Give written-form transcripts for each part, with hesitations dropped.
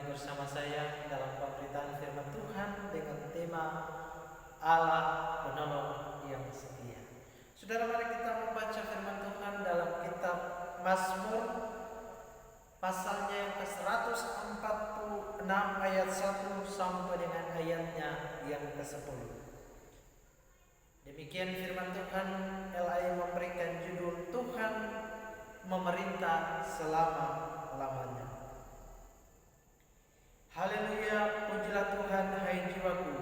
bersama saya dalam pemberitaan firman Tuhan dengan tema Allah penolong yang setia. Saudara, mari kita membaca firman Tuhan dalam kitab Mazmur pasalnya yang ke-146 ayat 1 sampai dengan ayatnya yang ke-10. Demikian firman Tuhan. LAI memberikan judul Tuhan memerintah selama-lamanya. Haleluya, pujilah Tuhan hai jiwaku.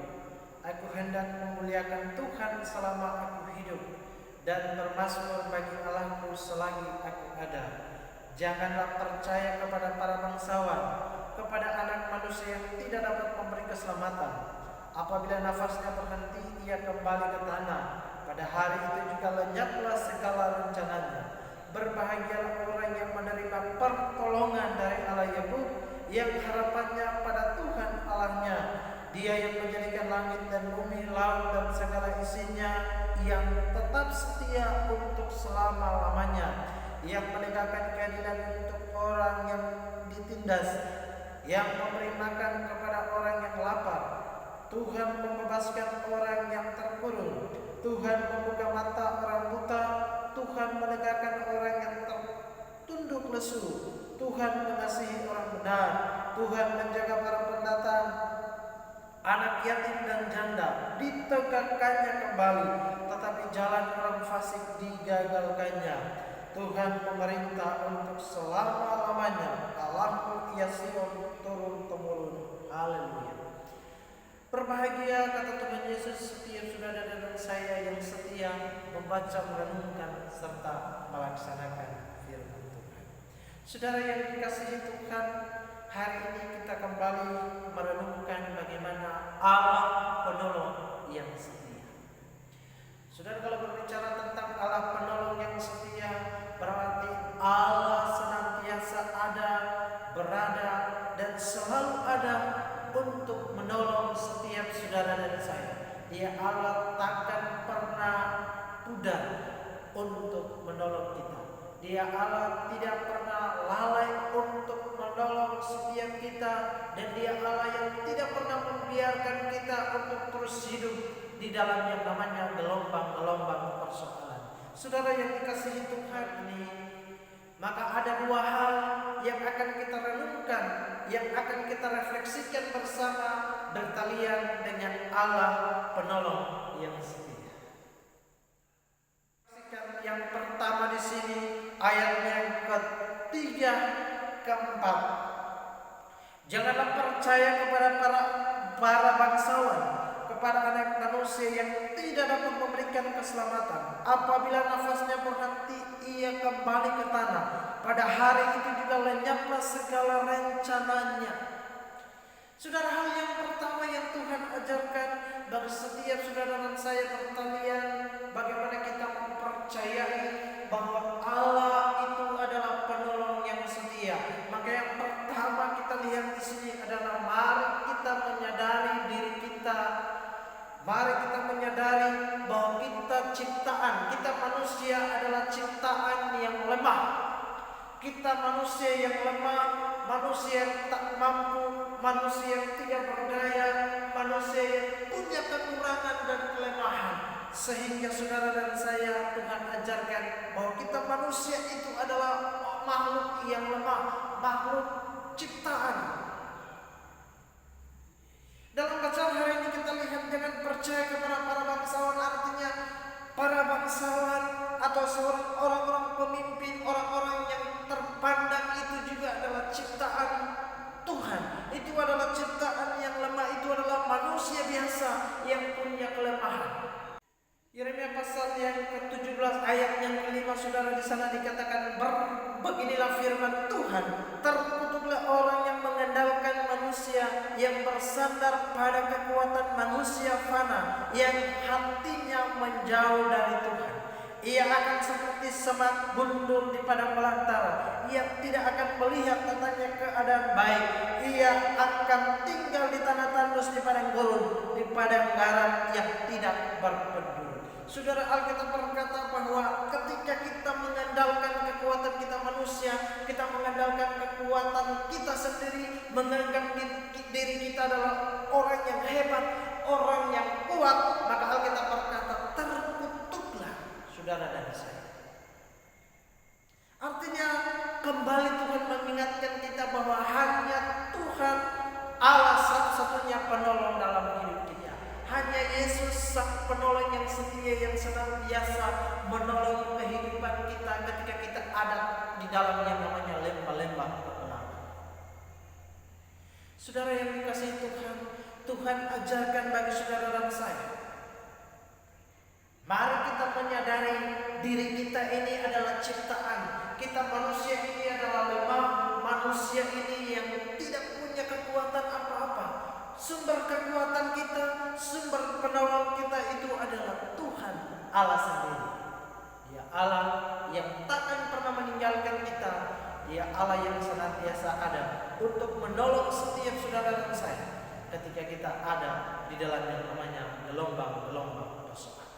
Aku hendak memuliakan Tuhan selama aku hidup, dan bermazmur bagi Allahku selagi aku ada. Janganlah percaya kepada para bangsawan, kepada anak manusia yang tidak dapat memberi keselamatan. Apabila nafasnya berhenti, ia kembali ke tanah. Pada hari itu juga lenyaplah segala rencananya. Berbahagialah orang yang menerima pertolongan dari Allah Yakub, yang harapannya pada Tuhan Allahnya. Dia yang menjadikan langit dan bumi, laut dan segala isinya, yang tetap setia untuk selama-lamanya, yang menegakkan keadilan untuk orang yang ditindas, yang memberi makan kepada orang yang lapar. Tuhan membebaskan orang yang terkurung. Tuhan membuka mata orang buta. Tuhan menegakkan orang yang tertunduk lesu. Tuhan mengasihi orang benar. Tuhan menjaga para pendatang, anak yatim dan janda ditegakkannya kembali, tetapi jalan orang fasik digagalkannya. Tuhan memerintah untuk selama-lamanya. Allahku ia Sion turun-temurun. Haleluya. Berbahagia, kata Tuhan Yesus, setiap saudara dan saya yang setia membaca, merenungkan, serta melaksanakan firman Tuhan. Saudara yang dikasihi Tuhan, hari ini kita kembali merenungkan bagaimana Allah penolong yang setia. Saudara, kalau berbicara tentang Allah penolong yang setia, berarti Allah senantiasa ada, berada, dan selalu ada untuk menolong setiap saudara dan saya. Dia Allah takkan pernah pudar untuk menolong kita. Dia Allah tidak pernah lalai untuk menolong setiap kita, dan Dia Allah yang tidak pernah membiarkan kita untuk terus hidup di dalam yang namanya gelombang-gelombang persoalan. Saudara yang dikasihi Tuhan ini, maka ada dua hal yang akan kita renungkan, yang akan kita refleksikan bersama bertalian dengan Allah penolong yang setia. Yang pertama di sini ayatnya yang ketiga, keempat. Janganlah percaya kepada para bangsawan, kepada anak manusia yang tidak dapat memberikan keselamatan. Apabila nafasnya berhenti, ia kembali ke tanah. Pada hari itu juga lenyaplah segala rencananya. Saudara, hal yang pertama yang Tuhan ajarkan bagi setiap saudara dan saya bertalian, bagaimana kita mempercayai bahwa Allah itu adalah penolong yang setia. Maka yang pertama kita lihat di sini adalah mari kita menyadari diri kita. Mari kita menyadari bahwa kita ciptaan, kita manusia adalah ciptaan yang lemah. Kita manusia yang lemah, manusia yang tak mampu, manusia yang tidak berdaya, manusia yang punya kekurangan dan kelemahan. Sehingga saudara dan saya, Tuhan ajarkan bahwa kita manusia itu adalah makhluk yang lemah, makhluk ciptaan. Dalam bacaan hari ini kita lihat, jangan percaya kepada para bangsawan, artinya para bangsawan atau orang-orang pemimpin, orang-orang yang terpandang itu juga adalah ciptaan Tuhan. Itu adalah ciptaan yang lemah, itu adalah manusia biasa yang punya kelemahan. Yeremia pasal yang ke-17 ayat yang ke-5, saudara, di sana dikatakan, beginilah firman Tuhan, terkutuklah orang yang mengandalkan manusia, yang bersandar pada kekuatan manusia fana, yang hatinya menjauh dari Tuhan. Ia akan seperti semak gundul di padang belantara. Ia tidak akan melihat tentangnya keadaan baik. Ia akan tinggal di tanah tandus, di padang gurun, di padang garam yang tidak berpenduduk. Saudara, Alkitab berkata bahwa ketika kita mengandalkan kekuatan kita manusia, kita mengandalkan kekuatan kita sendiri, menganggap kita adalah orang yang hebat, orang yang kuat, maka Alkitab berkata terkutuklah saudara dan saya. Artinya kembali Tuhan mengingatkan kita bahwa hanya Tuhan Allah satu-satunya penolong dalam hidup kita. Hanya Yesus sang penolong yang setia, yang senantiasa menolong kehidupan kita ketika kita ada di dalam yang namanya lembah-lembah peperangan. Saudara yang dikasihi Tuhan, Tuhan ajarkan bagi saudara dan saya, mari kita menyadari diri kita ini adalah ciptaan. Kita manusia ini adalah lemah, manusia ini yang tidak punya kekuatan apa-apa. Sumber kekuatan kita, sumber penolong kita itu adalah Tuhan Allah sendiri. Dia Allah yang takkan pernah meninggalkan kita. Dia Allah yang senantiasa ada untuk menolong setiap saudara dan saya ketika kita ada di dalam yang namanya gelombang-gelombang persoalan.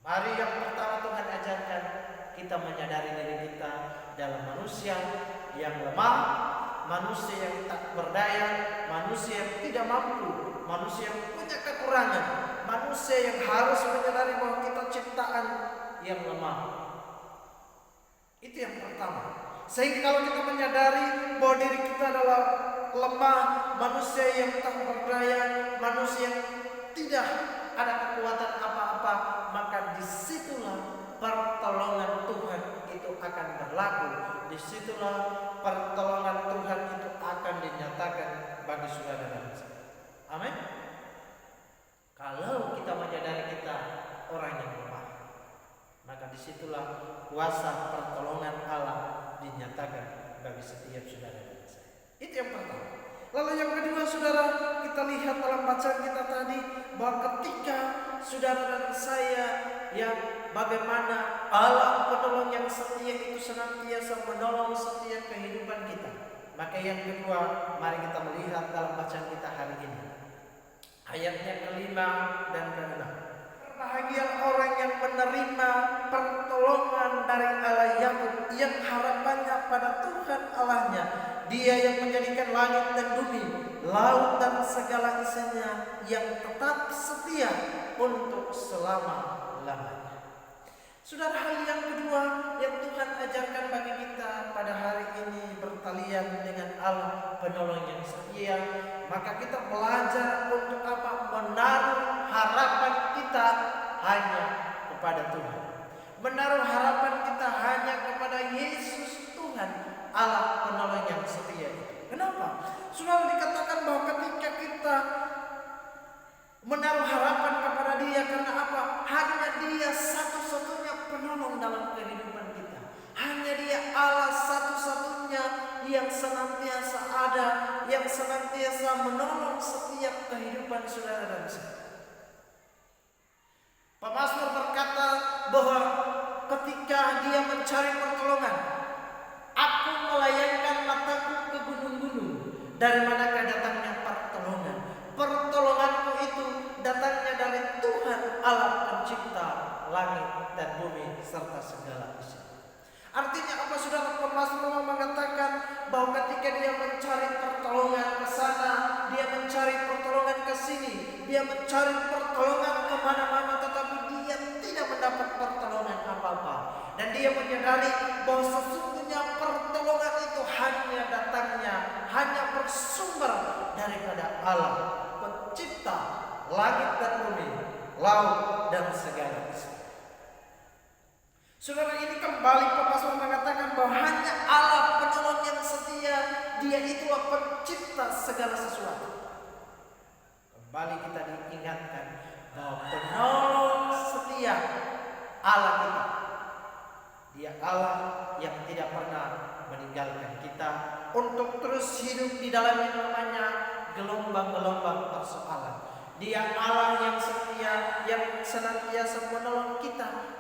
Mari yang pertama Tuhan ajarkan kita menyadari diri kita dalam manusia yang lemah, manusia yang tak berdaya, manusia yang tidak mampu, manusia yang punya kekurangan, manusia yang harus menyadari bahwa kita ciptaan yang lemah. Itu yang pertama. Sehingga kalau kita menyadari bahwa diri kita adalah lemah, manusia yang tak berdaya, manusia yang tidak ada kekuatan apa-apa, maka disitulah pertolongan Tuhan itu akan berlaku. Disitulah pertolongan Tuhan itu akan dinyatakan bagi saudara dan saya. Amin. Kalau kita menyadari kita orang yang lemah, maka disitulah kuasa pertolongan Allah dinyatakan bagi setiap saudara dan saya. Itu yang pertama. Lalu yang kedua saudara, kita lihat dalam bacaan kita tadi bahwa ketika saudara dan saya yang bagaimana Allah penolong yang setia itu senantiasa menolong setiap kehidupan kita. Maka yang kedua, mari kita melihat dalam bacaan kita hari ini. Ayatnya kelima dan keenam. Berbahagia orang yang menerima pertolongan dari Allah Yakub, yang harapannya pada Tuhan Allahnya. Dia yang menjadikan langit dan bumi, laut dan segala isinya, yang tetap setia untuk selama-lamanya. Saudara, hal yang kedua yang Tuhan ajarkan bagi kita pada hari ini bertalian dengan Allah penolong yang setia, maka kita belajar untuk apa? Menaruh harapan kita hanya kepada Tuhan. Menaruh harapan kita hanya kepada Yesus Tuhan, Allah penolong yang setia. Kenapa? Saudara, dikatakan bahwa ketika kita menaruh harapan kepada Dia, karena apa? Hanya Dia satu-satunya penolong dalam kehidupan kita. Hanya Dia Allah satu-satunya yang senantiasa ada, yang senantiasa menolong setiap kehidupan saudara dan saya. Pemazmur berkata bahwa ketika dia mencari pertolongan, aku melayangkan mataku ke gunung-gunung. Dari manakah datangnya pertolongan? Pertolonganku itu datangnya dari Tuhan Allah pencipta langit dan bumi serta segala isi. Artinya apa saudara? Pemazmur mengatakan bahwa ketika dia mencari pertolongan ke sana, dia mencari pertolongan ke sini, dia mencari pertolongan kemana-mana, tetapi dia tidak mendapat pertolongan apa-apa. Dan dia menyadari bahwa sesungguhnya pertolongan itu hanya datangnya, hanya bersumber daripada Allah pencipta langit dan bumi, laut dan segala isi. Saudara, ini kembali Pemazmur mengatakan bahwa hanya Allah penolong yang setia, Dia itulah pencipta segala sesuatu. Kembali kita diingatkan bahwa penolong setia Allah kita. Dia Allah yang tidak pernah meninggalkan kita untuk terus hidup di dalam yang namanya gelombang-gelombang persoalan. Dia Allah yang setia, yang senantiasa menolong kita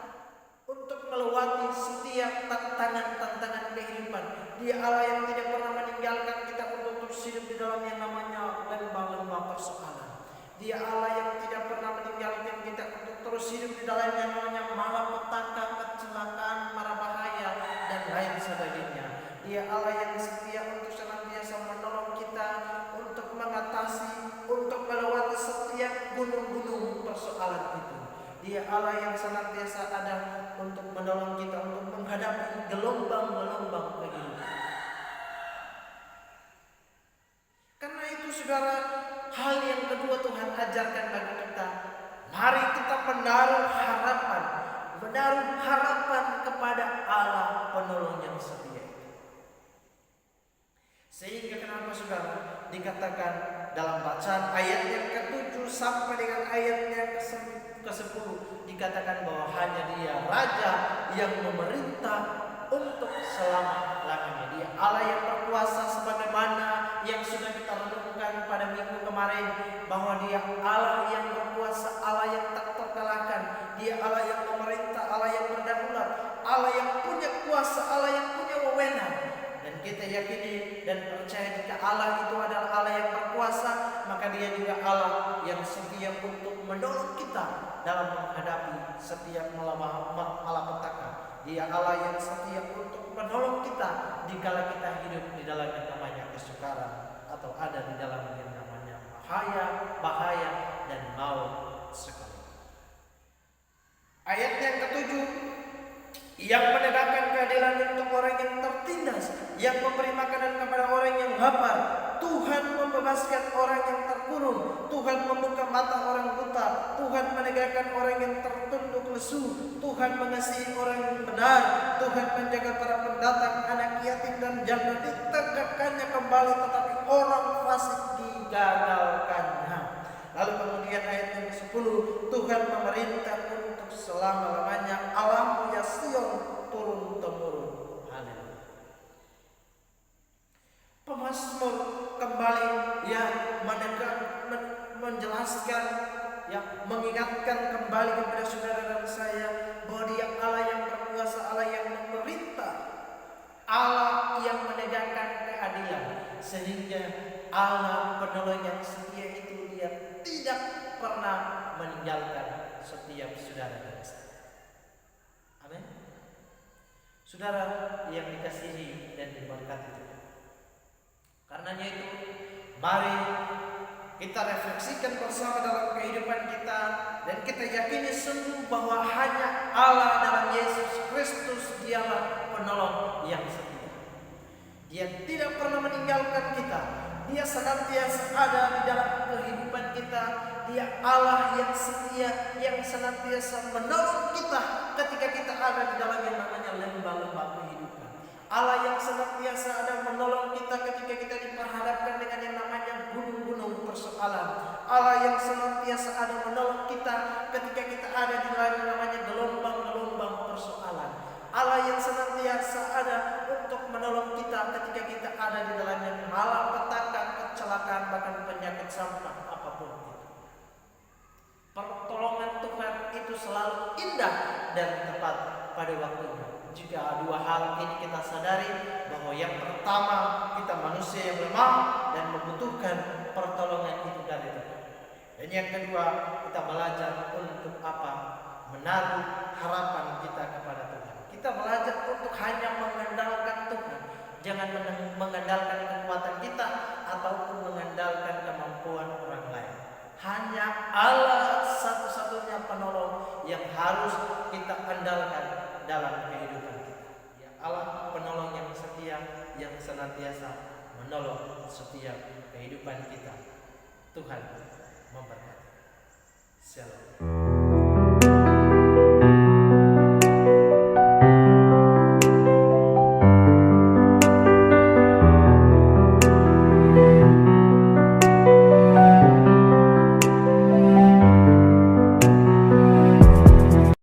untuk melewati setiap tantangan-tantangan kehidupan. Dia Allah yang tidak pernah meninggalkan kita untuk terus hidup di dalam yang namanya lembah-lembah persoalan. Dia Allah yang tidak pernah meninggalkan kita untuk terus hidup di dalam yang namanya malapetaka, kecelakaan, mara bahaya, dan lain sebagainya. Dia Allah yang setia untuk senantiasa menolong kita, untuk mengatasi saudara, hal yang kedua Tuhan ajarkan bagi kita, mari kita menaruh harapan kepada Allah penolong yang setia itu. Sehingga kenapa saudara dikatakan dalam bacaan ayat yang ke-7 sampai dengan ayat yang ke-10 dikatakan bahwa hanya Dia Raja yang memerintah untuk selama-lamanya. Dia Allah yang berkuasa, sebagaimana yang sudah kita renungkan pada minggu kemarin, bahwa Dia Allah yang berkuasa, Allah yang tak terkalahkan. Dia Allah yang memerintah, Allah yang berdaulat, Allah yang punya kuasa, Allah yang punya wewenang. Dan kita yakini dan percaya jika Allah itu adalah Allah yang berkuasa, maka Dia juga Allah yang setia untuk menolong kita dalam menghadapi setiap malapetaka. Dia Allah yang setia untuk menolong kita dikala kita hidup di dalam yang namanya kesukaran atau ada di dalam yang namanya bahaya dan maut sekali. Ayat yang ke-7, yang menegakkan keadilan untuk orang yang tertindas, yang memberi makanan kepada orang yang lapar. Tuhan membebaskan orang yang terkurung, Tuhan membuka mata orang buta, Tuhan menegakkan orang yang tertunduk lesu, Tuhan mengasihi orang yang benar, Tuhan menjaga para pendatang, anak yatim dan janda ditegakkannya kembali, tetapi orang fasik digagalkannya. Lalu kemudian ayat yang ke-10, Tuhan memerintah untuk selama-lamanya, Allahmu ya Sion turun-temurun. Haleluya. Pemazmur kembali yang menjelaskan, yang mengingatkan kembali kepada saudara dan saya bahwa Dia Allah yang berkuasa, Allah yang memerintah, Allah yang menegakkan keadilan, sehingga Allah penolong yang setia itu Dia tidak pernah meninggalkan setiap saudara dan saya. Amin. Saudara yang dikasihi dan diberkati Tuhan, karenanya itu mari kita refleksikan bersama dalam kehidupan kita, dan kita yakini sungguh bahwa hanya Allah dalam Yesus Kristus Dialah penolong yang setia. Dia tidak pernah meninggalkan kita. Dia senantiasa ada di dalam kehidupan kita. Dia Allah yang setia, yang senantiasa menolong kita ketika kita ada di dalam yang namanya lembah-lembah kehidupan. Allah yang senantiasa ada menolong kita ketika kita diperhadapkan dengan yang namanya gunung-gunung persoalan. Allah yang senantiasa ada menolong kita ketika kita ada di dalam yang namanya gelombang-gelombang persoalan. Allah yang senantiasa ada untuk menolong kita ketika kita ada di dalam yang malapetaka, kecelakaan, bahkan penyakit sampah apapun itu. Pertolongan Tuhan itu selalu indah dan tepat pada waktunya. Jika dua hal ini kita sadari, bahwa yang pertama kita manusia yang lemah dan membutuhkan pertolongan itu dari Tuhan. Dan yang kedua kita belajar untuk apa? Menaruh harapan kita kepada Tuhan. Kita belajar untuk hanya mengandalkan Tuhan. Jangan mengandalkan kekuatan kita ataupun mengandalkan kemampuan orang lain. Hanya Allah satu-satunya penolong yang harus kita andalkan dalam kehidupan kita. Ya Allah penolong yang setia, yang senantiasa menolong setiap kehidupan kita. Tuhan memberkati. Shalom.